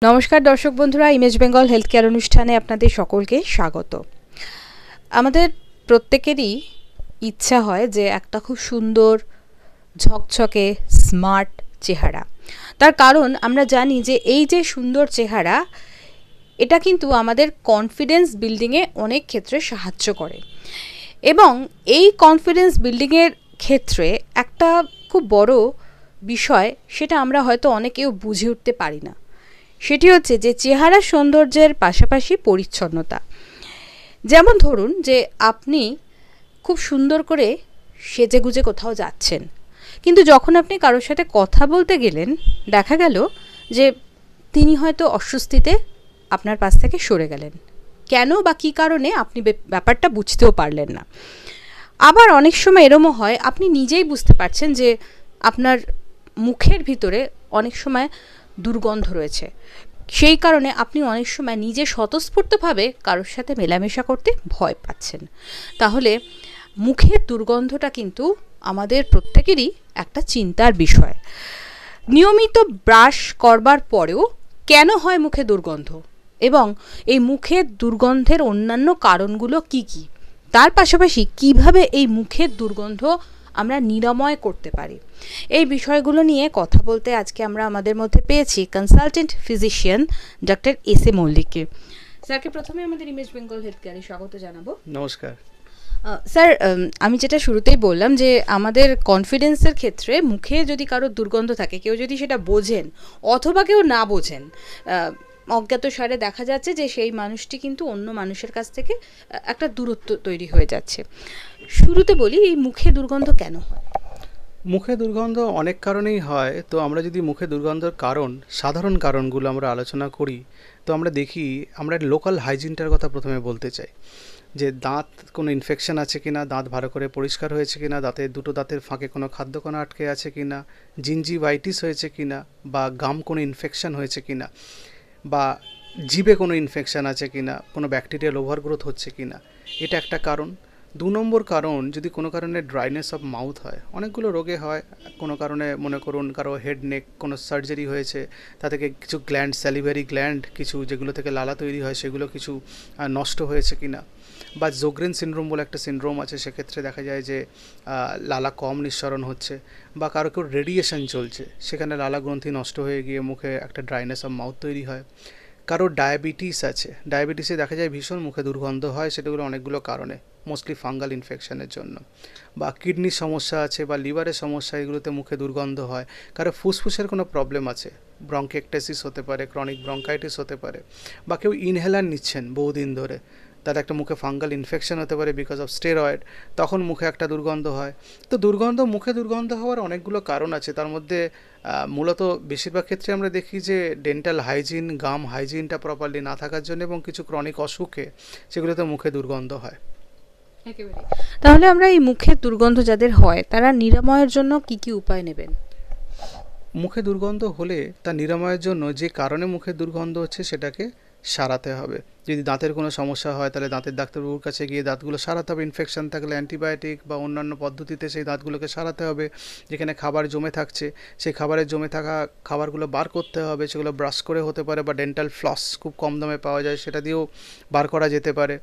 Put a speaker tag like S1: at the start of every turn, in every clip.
S1: নমস্কার দর্শক বন্ধুরা, ইমেজ বেঙ্গল হেলথ কেয়ার অনুষ্ঠানে আপনাদের সকলকে স্বাগত। আমাদের প্রত্যেকেরই ইচ্ছা হয় যে একটা খুব সুন্দর ঝকঝকে স্মার্ট চেহারা। তার কারণ আমরা জানি যে এই যে সুন্দর চেহারা, এটা কিন্তু আমাদের কনফিডেন্স বিল্ডিংয়ে অনেক ক্ষেত্রে সাহায্য করে। এবং এই কনফিডেন্স বিল্ডিংয়ের ক্ষেত্রে একটা খুব বড় বিষয়, সেটা আমরা হয়তো অনেকেও বুঝে উঠতে পারি না। সেটি হচ্ছে যে চেহারা সৌন্দর্যের পাশাপাশি পরিচ্ছন্নতা। যেমন ধরুন যে আপনি খুব সুন্দর করে সেজেগুজে কোথাও যাচ্ছেন, কিন্তু যখন আপনি কারোর সাথে কথা বলতে গেলেন, দেখা গেল যে তিনি হয়তো অস্বস্তিতে আপনার পাশ থেকে সরে গেলেন। কেন বা কী কারণে আপনি ব্যাপারটা বুঝতেও পারলেন না। আবার অনেক সময় এরমও হয়, আপনি নিজেই বুঝতে পারছেন যে আপনার মুখের ভিতরে অনেক সময় দুর্গন্ধ রয়েছে। সেই কারণে আপনি অনেক সময় নিজে স্বতঃস্ফূর্তভাবে কারোর সাথে মেলামেশা করতে ভয় পাচ্ছেন। তাহলে মুখের দুর্গন্ধটা কিন্তু আমাদের প্রত্যেকেরই একটা চিন্তার বিষয়। নিয়মিত ব্রাশ করবার পরেও কেন হয় মুখে দুর্গন্ধ, এবং এই মুখের দুর্গন্ধের অন্যান্য কারণগুলো কি কি, তার পাশাপাশি কিভাবে এই মুখের দুর্গন্ধ আমরা নিরাময় করতে পারি, এই বিষয়গুলো নিয়ে কথা বলতে আজকে আমরা আমাদের মধ্যে পেয়েছি consultant physician doctor S A মল্লিককে। স্যারকে প্রথমে আমাদের ইমেজ বেঙ্গল হেলথ কেয়ারে স্বাগত জানাবো।
S2: নমস্কার
S1: স্যার, আমি যেটা শুরুতেই বললাম যে আমাদের কনফিডেন্সের ক্ষেত্রে মুখে যদি কারোর দুর্গন্ধ থাকে, কেউ যদি সেটা বোঝেন অথবা কেউ না বোঝেন, অজ্ঞাত সারে দেখা যাচ্ছে যে সেই মানুষটি কিন্তু অন্য মানুষের কাছ থেকে একটা দূরত্ব তৈরি হয়ে যাচ্ছে। শুরুতে বলি, এই মুখে দুর্গন্ধ কেন হয়?
S2: মুখে দুর্গন্ধ অনেক কারণেই হয়। তো আমরা যদি মুখে দুর্গন্ধের সাধারণ কারণগুলো আমরা আলোচনা করি, তো আমরা দেখি, আমরা লোকাল হাইজিনটার কথা প্রথমে বলতে চাই। যে দাঁত কোনো ইনফেকশন আছে কিনা, দাঁত ভালো করে পরিষ্কার হয়েছে কিনা, দুটো দাঁতের ফাঁকে কোনো খাদ্যকণা আটকে আছে কিনা, জিঞ্জিভাইটিস হয়েছে কিনা, বা গাম কোনো ইনফেকশন হয়েছে কিনা, বা জিভে কোনো ইনফেকশান আছে কিনা, কোনো ব্যাকটেরিয়াল ওভারগ্রোথ হচ্ছে কিনা, এটা একটা কারণ। 2 নম্বর কারণ, যদি কোনো কারণে ড্রাইনেস অফ মাউথ হয়। অনেকগুলো রোগে হয়। কোনো কারণে মনে করুন কারো হেড নেক কোনো সার্জারি হয়েছে, তা থেকে কিছু গ্ল্যান্ড, স্যালিভারি গ্ল্যান্ড কিছু যেগুলো থেকে লালা তৈরি হয়, সেগুলো কিছু নষ্ট হয়েছে কিনা, বা জোগ্রেন সিনড্রোম বলে একটা সিনড্রোম আছে, সেক্ষেত্রে দেখা যায় যে লালা কম নিঃসরণ হচ্ছে, বা কারো কেউ রেডিয়েশন চলছে, সেখানে লালা গ্রন্থি নষ্ট হয়ে গিয়ে মুখে একটা ড্রাইনেস অফ মাউথ তৈরি হয়। কারো ডায়াবেটিস আছে, ডায়াবেটিসে দেখা যায় ভীষণ মুখে দুর্গন্ধ হয়, সেটাগুলো অনেকগুলো কারণে, মোস্টলি ফাঙ্গাল ইনফেকশনের জন্য। বা কিডনির সমস্যা আছে বা লিভারের সমস্যা, এগুলোতে মুখে দুর্গন্ধ হয়। কারো ফুসফুসের কোনো প্রবলেম আছে, ব্রঙ্কেকটেসিস হতে পারে, ক্রনিক ব্রঙ্কাইটিস হতে পারে, বা কেউ ইনহেলার নিচ্ছেন বহুদিন ধরে, তার একটা মুখে ফাঙ্গাল ইনফেকশন হতে পারে বিকজ অফ স্টেরয়েড, তখন মুখে একটা দুর্গন্ধ হয়। তো মুখে দুর্গন্ধ হওয়ার অনেকগুলো কারণ আছে। তার মধ্যে মূলত বেশিরভাগ ক্ষেত্রে আমরা দেখি যে ডেন্টাল হাইজিন, গাম হাইজিনটা প্রপারলি না থাকার জন্য, এবং কিছু ক্রনিক অসুখে সেগুলোতে মুখে দুর্গন্ধ হয়।
S1: তাহলে আমরা এই মুখের দুর্গন্ধ যাদের হয়, তারা নিরাময়ের জন্য কি কি উপায় নেবেন?
S2: মুখে দুর্গন্ধ হলে তা নিরাময়ের জন্য যে কারণে মুখে দুর্গন্ধ হচ্ছে সেটাকে সারাতে হবে। যদি দাঁতের কোনো সমস্যা হয়, তাহলে দাঁতের ডাক্তারবাবুর কাছে গিয়ে দাঁতগুলো সারাতে হবে। ইনফেকশন থাকলে অ্যান্টিবায়োটিক বা অন্যান্য পদ্ধতিতে সেই দাঁতগুলোকে সারাতে হবে। যেখানে খাবার জমে থাকছে, সেই খাবারের জমে থাকা খাবারগুলো বার করতে হবে। সেগুলো ব্রাশ করে হতে পারে, বা ডেন্টাল ফ্লস খুব কম দামে পাওয়া যায়, সেটা দিয়েও বার করা যেতে পারে।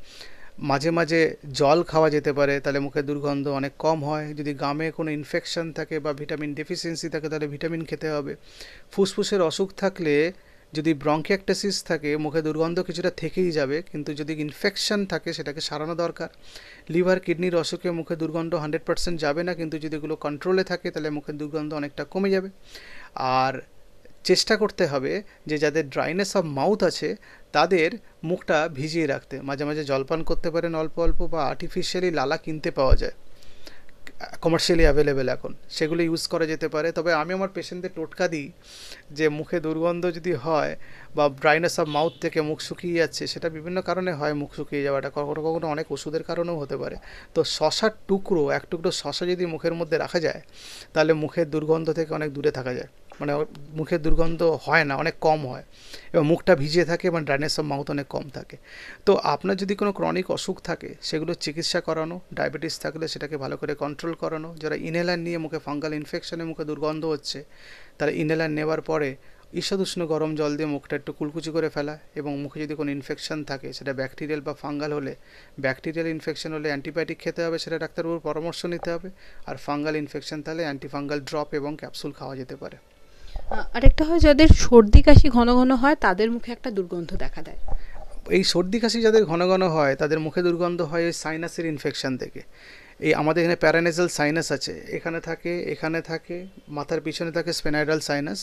S2: মাঝে মাঝে জল খাওয়া যেতে পারে, তাহলে মুখের দুর্গন্ধ অনেক কম হয়। যদি গামে কোনো ইনফেকশন থাকে বা ভিটামিন ডেফিসিয়েন্সি থাকে, তাহলে ভিটামিন খেতে হবে। ফুসফুসের অসুখ থাকলে, যদি ব্রঙ্কিয়াকটাসিস থাকে, মুখে দুর্গন্ধ কিছুটা থেকেই যাবে, কিন্তু যদি ইনফেকশন থাকে সেটাকে সারানো দরকার। লিভার কিডনির অসুখে মুখে দুর্গন্ধ 100% যাবে না, কিন্তু যদি এগুলো কন্ট্রোলে থাকে তাহলে মুখের দুর্গন্ধ অনেকটা কমে যাবে। আর চেষ্টা করতে হবে যে যাদের ড্রাইনেস অফ মাউথ আছে তাদের মুখটা ভিজিয়ে রাখতে। মাঝে মাঝে জলপান করতে পারেন অল্প অল্প, বা আর্টিফিশিয়ালি লালা কিনতে পাওয়া যায়, কমার্শিয়ালি অ্যাভেলেবেল এখন, সেগুলো ইউজ করা যেতে পারে। তবে আমি আমার পেশেন্টদের টোটকা দিই যে মুখে দুর্গন্ধ যদি হয় বা ড্রাইনেস অফ মাউথ থেকে মুখ শুকিয়ে যাচ্ছে, সেটা বিভিন্ন কারণে হয় মুখ শুকিয়ে যাওয়াটা, কখনো কখনো অনেক ওষুধের কারণেও হতে পারে। তো শশার এক টুকরো শশা যদি মুখের মধ্যে রাখা যায়, তাহলে মুখের দুর্গন্ধ থেকে অনেক দূরে থাকা যায়। মানে মুখের দুর্গন্ধ হয় না, অনেক কম হয়, এবং মুখটা ভিজে থাকে, এবং ড্রাইনেস অফ মাউথ অনেক কম থাকে। তো আপনার যদি কোনো ক্রনিক অসুখ থাকে, সেগুলো চিকিৎসা করানো, ডায়াবেটিস থাকলে সেটাকে ভালো করে কন্ট্রোল করানো। যারা ইনহেলার নিয়ে মুখে ফাঙ্গাল ইনফেকশনে মুখে দুর্গন্ধ হচ্ছে, তারা ইনহেলার নেওয়ার পরে ঈষৎ উষ্ণ গরম জল দিয়ে মুখটা একটু কুলকুচি করে ফেলা, এবং মুখে যদি কোনো ইনফেকশন থাকে সেটা ব্যাকটেরিয়াল বা ফাঙ্গাল হলে, ব্যাকটেরিয়াল ইনফেকশন হলে অ্যান্টিবায়োটিক খেতে হবে, সেটা ডাক্তারবাবুর পরামর্শ নিতে হবে। আর ফাঙ্গাল ইনফেকশন তাহলে অ্যান্টিফাঙ্গাল ড্রপ এবং ক্যাপসুল খাওয়া যেতে পারে।
S1: আরেকটা হয় যাদের সর্দি কাশি ঘন ঘন হয় তাদের মুখে একটা দুর্গন্ধ দেখা দেয়।
S2: এই সর্দি কাশি যাদের ঘন ঘন হয় তাদের মুখে দুর্গন্ধ হয় ওই সাইনাসের ইনফেকশন থেকে। এই আমাদের এখানে প্যারানেজাল সাইনাস আছে, এখানে থাকে মাথার পিছনে থাকে স্পেনাইডাল সাইনাস,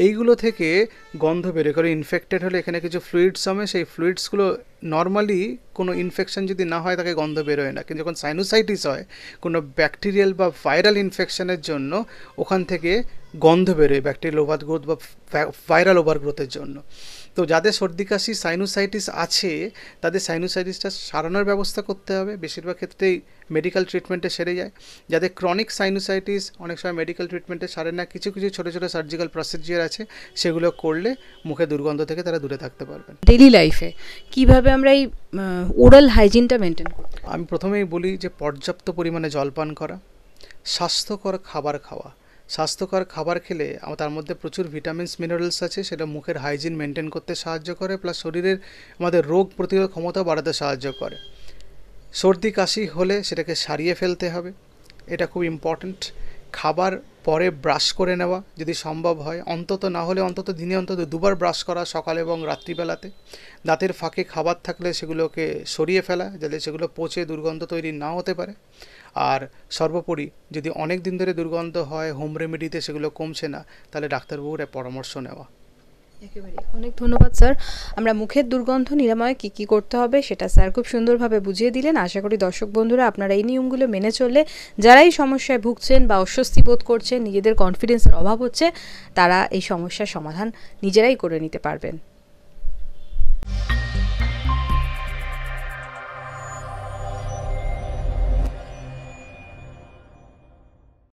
S2: এইগুলো থেকে গন্ধ বেরোয়। কারণ ইনফেক্টেড হলে এখানে কিছু ফ্লুইডস জমে, সেই ফ্লুইডসগুলো নর্মালি কোনো ইনফেকশন যদি না হয় তাকে গন্ধ বেরোয় না, কিন্তু যখন সাইনোসাইটিস হয় কোনো ব্যাকটেরিয়াল বা ভাইরাল ইনফেকশনের জন্য ওখান থেকে গন্ধ বেরোয়, ব্যাকটেরিয়াল ওভারগ্রোথ বা ভাইরাল ওভারগ্রোথের জন্য। তো যাদের সর্দি কাশি সাইনোসাইটিস আছে তাদের সাইনোসাইটিসটা সারানোর ব্যবস্থা করতে হবে, বেশিরভাগ ক্ষেত্রেই মেডিকেল ট্রিটমেন্টে সেরে যায়। যাদের ক্রনিক সাইনোসাইটিস অনেক সময় মেডিকেল ট্রিটমেন্টে সারে না, কিছু কিছু ছোটো ছোটো সার্জিক্যাল প্রসিজিয়ার আছে, সেগুলো করলে মুখে দুর্গন্ধ থেকে তারা দূরে থাকতে পারবেন।
S1: ডেইলি লাইফে কিভাবে আমরা এই ওরাল হাইজিনটা মেনটেন করতে?
S2: আমি প্রথমেই বলি যে পর্যাপ্ত পরিমাণে জলপান করা, স্বাস্থ্যকর খাবার খাওয়া। স্বাস্থ্যকর খাবার খেলে তার মধ্যে প্রচুর ভিটামিনস মিনারেলস আছে, সেটা মুখের হাইজিন মেনটেন করতে সাহায্য করে, প্লাস শরীরের আমাদের রোগ প্রতিরোধ ক্ষমতা বাড়াতে সাহায্য করে। সর্দি কাশি হলে সেটাকে সারিয়ে ফেলতে হবে, এটা খুব ইম্পর্ট্যান্ট। খাবার পরে ব্রাশ করে নেওয়া যদি সম্ভব হয়, অন্তত না হলে অন্তত দিনে অন্তত দুবার ব্রাশ করা, সকাল এবং রাত্রিবেলাতে। দাঁতের ফাঁকে খাবার থাকলে সেগুলোকে সরিয়ে ফেলা যাতে সেগুলো পচে দুর্গন্ধ তৈরি না হতে পারে। আর সর্বোপরি যদি অনেক দিন ধরে দুর্গন্ধ হয়, হোম রেমেডিতে সেগুলো কমছে না, তাহলে ডাক্তারবাবুর পরামর্শ নেওয়া।
S1: একেবারে অনেক ধন্যবাদ স্যার। আমরা মুখের দুর্গন্ধ নিরাময়ে কী কী করতে হবে সেটা স্যার খুব সুন্দরভাবে বুঝিয়ে দিলেন। আশা করি দর্শক বন্ধুরা আপনারা এই নিয়মগুলো মেনে চললে যারা এই সমস্যায় ভুগছেন বা অস্বস্তি বোধ করছেন, নিজেদের কনফিডেন্সের অভাব হচ্ছে, তারা এই সমস্যার সমাধান নিজেরাই করে নিতে পারবেন।